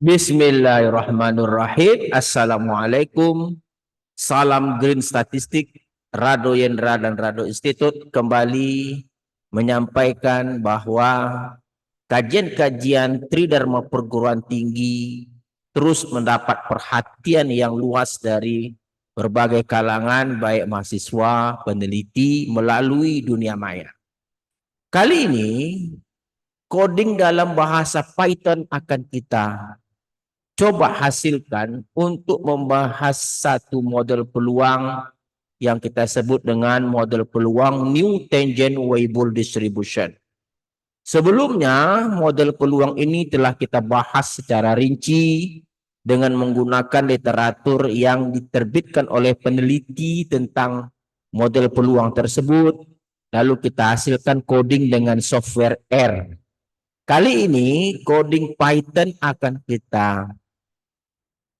Bismillahirrahmanirrahim. Assalamualaikum. Salam Green Statistik. Rado Yendra dan Rado Institute kembali menyampaikan bahwa kajian-kajian Tridharma Perguruan Tinggi terus mendapat perhatian yang luas dari berbagai kalangan, baik mahasiswa, peneliti, melalui dunia maya. Kali ini, coding dalam bahasa Python akan kita coba hasilkan untuk membahas satu model peluang yang kita sebut dengan model peluang New Tangent Weibull Distribution. Sebelumnya, model peluang ini telah kita bahas secara rinci dengan menggunakan literatur yang diterbitkan oleh peneliti tentang model peluang tersebut. Lalu kita hasilkan coding dengan software R. Kali ini, coding Python akan kita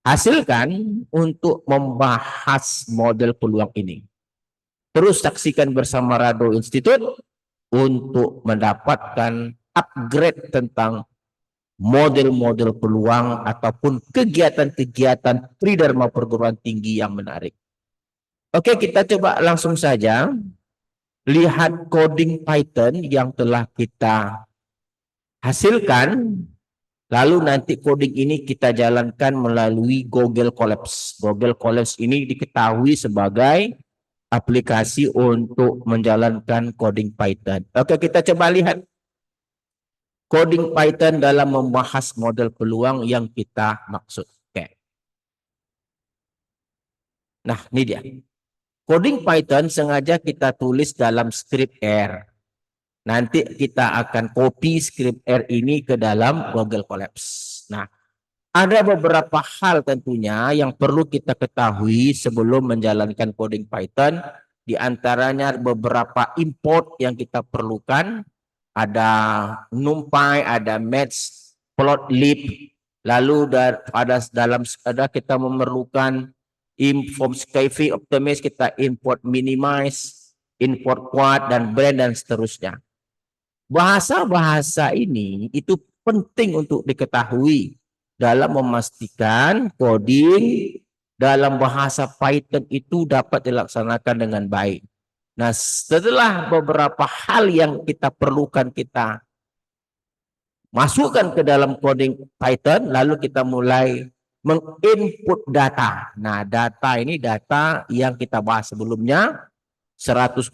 hasilkan untuk membahas model peluang ini. Terus saksikan bersama Rado Institute untuk mendapatkan upgrade tentang model-model peluang ataupun kegiatan-kegiatan Tridharma Perguruan Tinggi yang menarik. Oke, kita coba langsung saja lihat coding Python yang telah kita hasilkan. Lalu nanti coding ini kita jalankan melalui Google Colabs. Google Colabs ini diketahui sebagai aplikasi untuk menjalankan coding Python. Oke, kita coba lihat coding Python dalam membahas model peluang yang kita maksud. Oke. Nah, ini dia. Coding Python sengaja kita tulis dalam script R. Nanti kita akan copy script R ini ke dalam Google Colabs. Nah, ada beberapa hal tentunya yang perlu kita ketahui sebelum menjalankan coding Python. Di antaranya beberapa import yang kita perlukan. Ada NumPy, ada Matplotlib. Lalu ada kita memerlukan import Skyfi Optimist, kita import Minimize, import Quad, dan Blend, dan seterusnya. Bahasa-bahasa ini itu penting untuk diketahui dalam memastikan coding dalam bahasa Python itu dapat dilaksanakan dengan baik. Nah, setelah beberapa hal yang kita perlukan kita masukkan ke dalam coding Python, lalu kita mulai menginput data. Nah, data ini data yang kita bahas sebelumnya. 128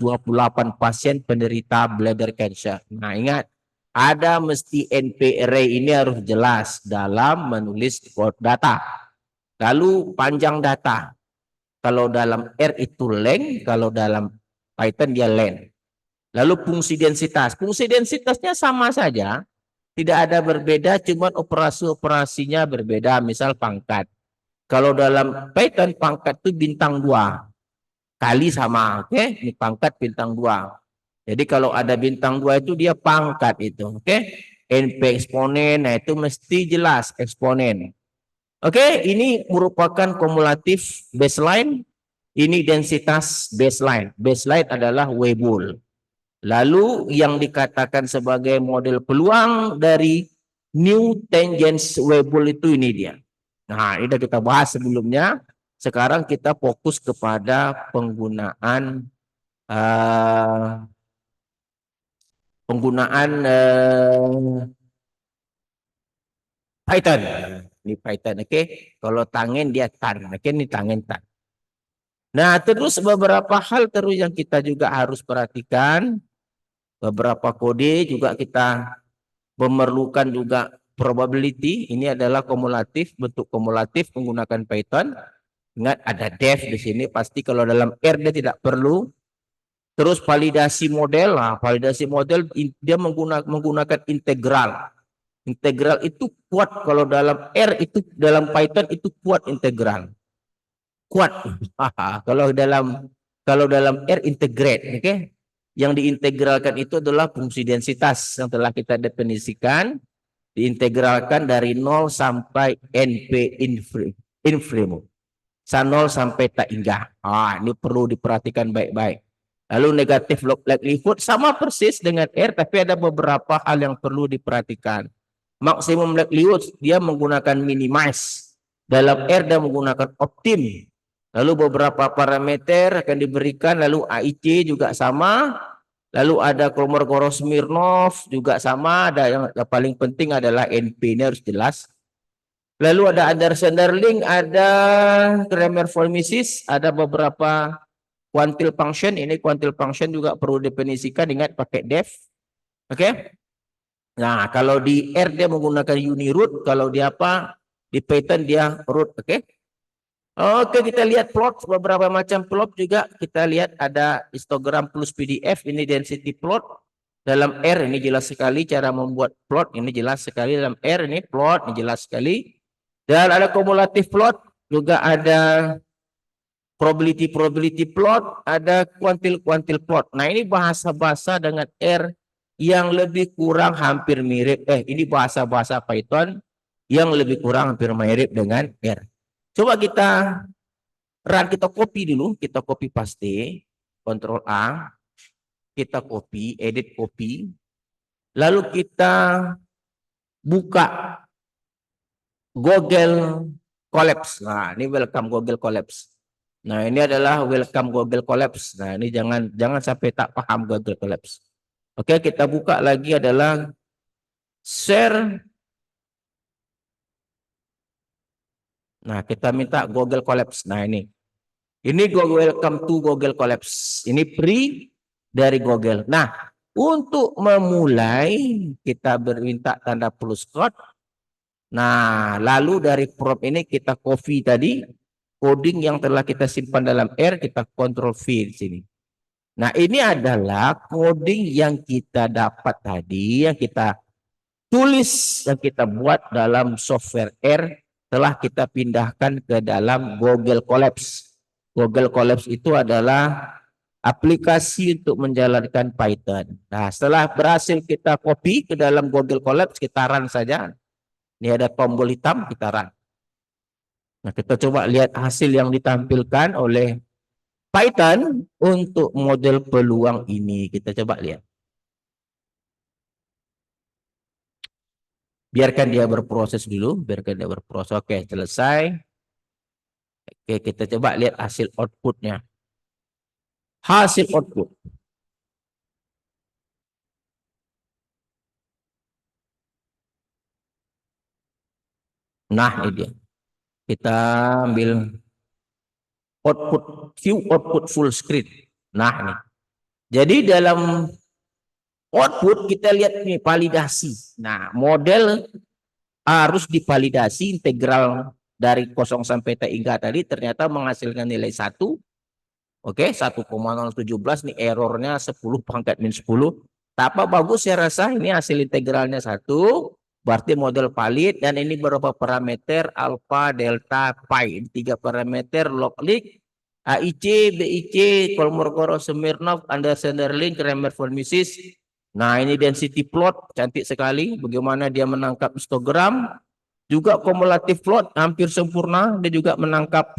pasien penderita bladder cancer. Nah, ingat, ada mesti NP array ini harus jelas dalam menulis data. Lalu panjang data. Kalau dalam R itu length, kalau dalam Python dia len. Lalu fungsi densitas. Fungsi densitasnya sama saja. Tidak ada berbeda, cuma operasi-operasinya berbeda. Misal pangkat. Kalau dalam Python pangkat itu bintang 2. Kali sama, oke? Ini pangkat bintang 2. Jadi kalau ada bintang 2 itu dia pangkat itu, oke? NP eksponen, nah itu mesti jelas eksponen. Oke, ini merupakan kumulatif baseline. Ini densitas baseline. Baseline adalah Weibull. Lalu yang dikatakan sebagai model peluang dari New Tangent Weibull itu ini dia. Nah, ini sudah kita bahas sebelumnya. Sekarang kita fokus kepada penggunaan Python. Ini Python, oke? Kalau tangen dia tan, oke? Ini tangen tan. Nah, terus beberapa hal terus yang kita juga harus perhatikan. Beberapa kode juga kita memerlukan juga probability. Ini adalah kumulatif, bentuk kumulatif menggunakan Python. Ingat ada def di sini, pasti kalau dalam R dia tidak perlu. Terus validasi model, nah, validasi model dia menggunakan integral. Integral itu kuat kalau dalam R itu, dalam Python itu kuat integral. Kuat. kalau dalam R integrate, oke? Yang diintegralkan itu adalah fungsi densitas yang telah kita definisikan, diintegralkan dari 0 sampai NP infimum. 0 sampai tak hingga. Ini perlu diperhatikan baik-baik. Lalu negatif log likelihood sama persis dengan R, tapi ada beberapa hal yang perlu diperhatikan. Maksimum likelihood dia menggunakan minimize. Dalam R dia menggunakan optim. Lalu beberapa parameter akan diberikan, lalu AIC juga sama. Lalu ada Kolmogorov Smirnov juga sama, ada yang paling penting adalah NP-nya harus jelas. Lalu ada Anderson-Darling, ada Kramer-Volmisis, ada beberapa quantile function. Ini quantile function juga perlu definisikan, ingat pakai def. Oke. Nah, kalau di R dia menggunakan uniroot, kalau di apa? Di Python dia root, oke. Oke, kita lihat plot, beberapa macam plot juga. Kita lihat ada histogram plus PDF, ini density plot. Dalam R ini jelas sekali cara membuat plot, ini jelas sekali. Dalam R ini plot, ini jelas sekali. Dan ada kumulatif plot, juga ada probability plot, ada quantile plot. Nah, ini bahasa-bahasa dengan R yang lebih kurang hampir mirip. Ini bahasa-bahasa Python yang lebih kurang hampir mirip dengan R. Coba kita run, kita copy dulu, kita copy paste, Ctrl A, kita copy, edit copy, lalu kita buka Google Collapse. Nah, ini welcome Google Collapse. Nah, ini adalah welcome Google Collapse. Nah, ini jangan sampai tak paham Google Collapse. Oke, kita buka lagi adalah share. Nah, kita minta Google Collapse. Nah, ini welcome to Google Collapse. Ini free dari Google. Nah, untuk memulai kita minta tanda plus code. Nah, lalu dari prompt ini kita copy tadi coding yang telah kita simpan dalam R, kita Ctrl V di sini. Nah, ini adalah coding yang kita dapat tadi, yang kita tulis, yang kita buat dalam software R, telah kita pindahkan ke dalam Google Collapse. Google Collapse itu adalah aplikasi untuk menjalankan Python. Nah, setelah berhasil kita copy ke dalam Google Collapse, kita run saja. Ini ada tombol hitam, kita run. Nah, kita coba lihat hasil yang ditampilkan oleh Python untuk model peluang ini. Kita coba lihat. Biarkan dia berproses dulu, biarkan dia berproses. Oke, selesai. Oke, kita coba lihat hasil outputnya. Hasil output. Nah, ini dia. Kita ambil output view, output full screen. Nah, ini. Jadi dalam output kita lihat nih validasi. Nah, model harus divalidasi integral dari 0 sampai T hingga tadi ternyata menghasilkan nilai 1. Oke, 1,017 nih errornya 10 pangkat min 10. Tak apa, bagus saya rasa ini hasil integralnya 1. Berarti model valid dan ini beberapa parameter alpha, delta, pi. 3 parameter log-lig, AIC, BIC, Kolmogorov Smirnov, Anderson-Darling, Kramer-Volmisis. Nah, ini density plot, cantik sekali. Bagaimana dia menangkap histogram. Juga kumulatif plot, hampir sempurna. Dia juga menangkap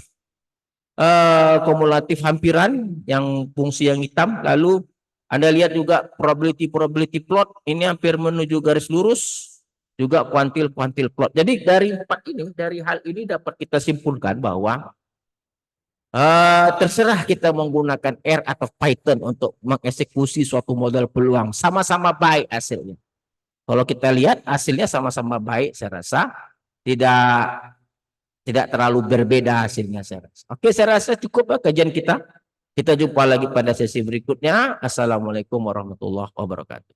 kumulatif hampiran, yang fungsi yang hitam. Lalu Anda lihat juga probability plot, ini hampir menuju garis lurus. Juga quantile plot. Jadi dari hal ini dapat kita simpulkan bahwa terserah kita menggunakan R atau Python untuk mengeksekusi suatu model peluang, sama-sama baik hasilnya. Kalau kita lihat hasilnya sama-sama baik, saya rasa tidak terlalu berbeda hasilnya, saya rasa. Oke, saya rasa cukup kajian kita. Kita jumpa lagi pada sesi berikutnya. Assalamualaikum warahmatullahi wabarakatuh.